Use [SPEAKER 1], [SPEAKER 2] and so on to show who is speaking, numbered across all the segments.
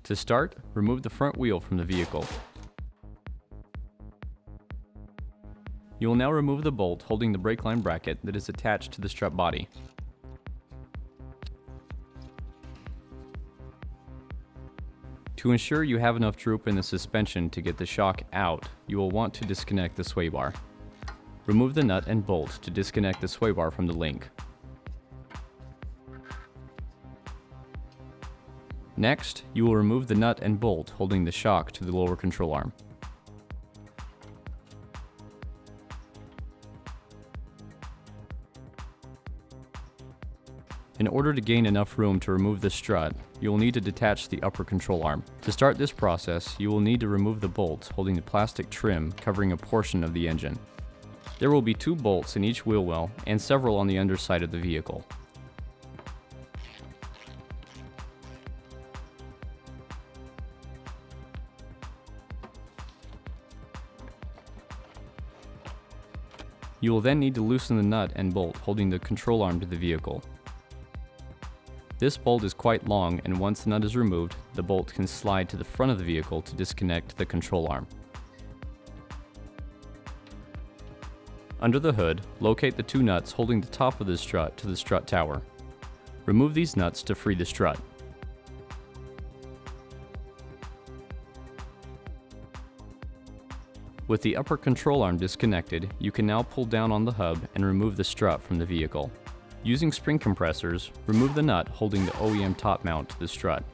[SPEAKER 1] To start, remove the front wheel from the vehicle. You will now remove the bolt holding the brake line bracket that is attached to the strut body. To ensure you have enough droop in the suspension to get the shock out, you will want to disconnect the sway bar. Remove the nut and bolt to disconnect the sway bar from the link. Next, you will remove the nut and bolt holding the shock to the lower control arm. In order to gain enough room to remove the strut, you will need to detach the upper control arm. To start this process, you will need to remove the bolts holding the plastic trim covering a portion of the engine. There will be 2 bolts in each wheel well and several on the underside of the vehicle. You will then need to loosen the nut and bolt holding the control arm to the vehicle. This bolt is quite long, and once the nut is removed, the bolt can slide to the front of the vehicle to disconnect the control arm. Under the hood, locate the 2 nuts holding the top of the strut to the strut tower. Remove these nuts to free the strut. With the upper control arm disconnected, you can now pull down on the hub and remove the strut from the vehicle. Using spring compressors, remove the nut holding the OEM top mount to the strut.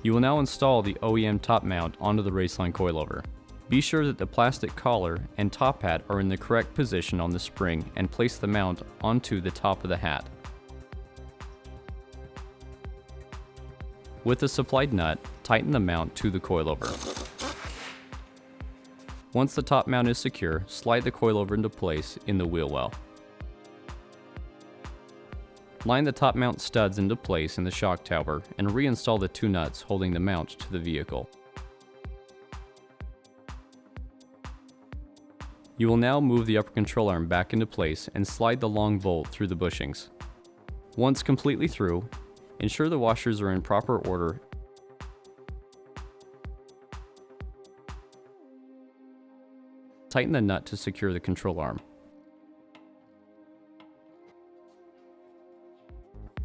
[SPEAKER 1] You will now install the OEM top mount onto the Raceland coilover. Be sure that the plastic collar and top hat are in the correct position on the spring and place the mount onto the top of the hat. With the supplied nut, tighten the mount to the coilover. Once the top mount is secure, slide the coilover into place in the wheel well. Line the top mount studs into place in the shock tower and reinstall the 2 nuts holding the mount to the vehicle. You will now move the upper control arm back into place and slide the long bolt through the bushings. Once completely through, ensure the washers are in proper order. Tighten the nut to secure the control arm.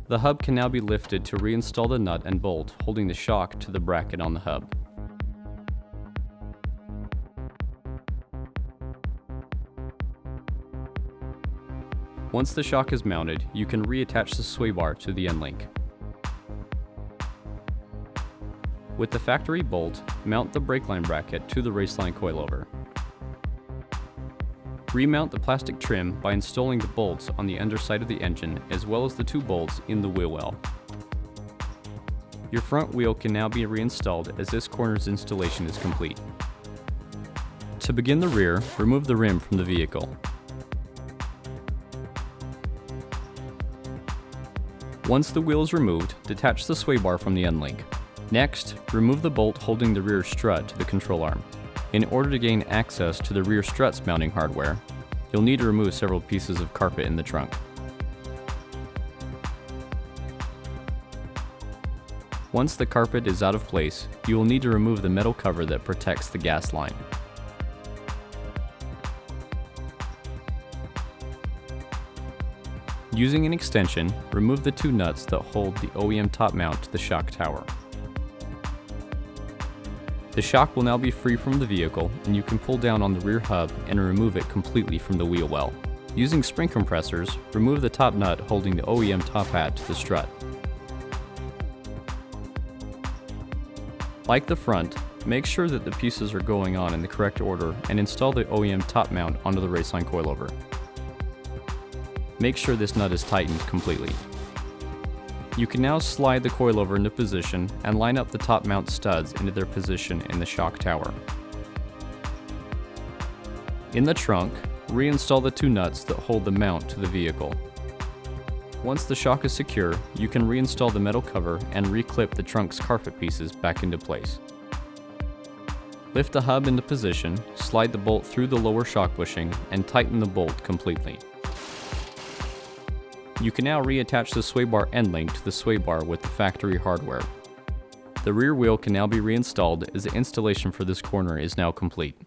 [SPEAKER 1] The hub can now be lifted to reinstall the nut and bolt holding the shock to the bracket on the hub. Once the shock is mounted, you can reattach the sway bar to the end link. With the factory bolt, mount the brake line bracket to the Raceland coilover. Remount the plastic trim by installing the bolts on the underside of the engine as well as the 2 bolts in the wheel well. Your front wheel can now be reinstalled as this corner's installation is complete. To begin the rear, remove the rim from the vehicle. Once the wheel is removed, detach the sway bar from the end link. Next, remove the bolt holding the rear strut to the control arm. In order to gain access to the rear strut's mounting hardware, you'll need to remove several pieces of carpet in the trunk. Once the carpet is out of place, you will need to remove the metal cover that protects the gas line. Using an extension, remove the 2 nuts that hold the OEM top mount to the shock tower. The shock will now be free from the vehicle, and you can pull down on the rear hub and remove it completely from the wheel well. Using spring compressors, remove the top nut holding the OEM top hat to the strut. Like the front, make sure that the pieces are going on in the correct order and install the OEM top mount onto the Raceland coilover. Make sure this nut is tightened completely. You can now slide the coilover into position and line up the top mount studs into their position in the shock tower. In the trunk, reinstall the 2 nuts that hold the mount to the vehicle. Once the shock is secure, you can reinstall the metal cover and reclip the trunk's carpet pieces back into place. Lift the hub into position, slide the bolt through the lower shock bushing, and tighten the bolt completely. You can now reattach the sway bar end link to the sway bar with the factory hardware. The rear wheel can now be reinstalled as the installation for this corner is now complete.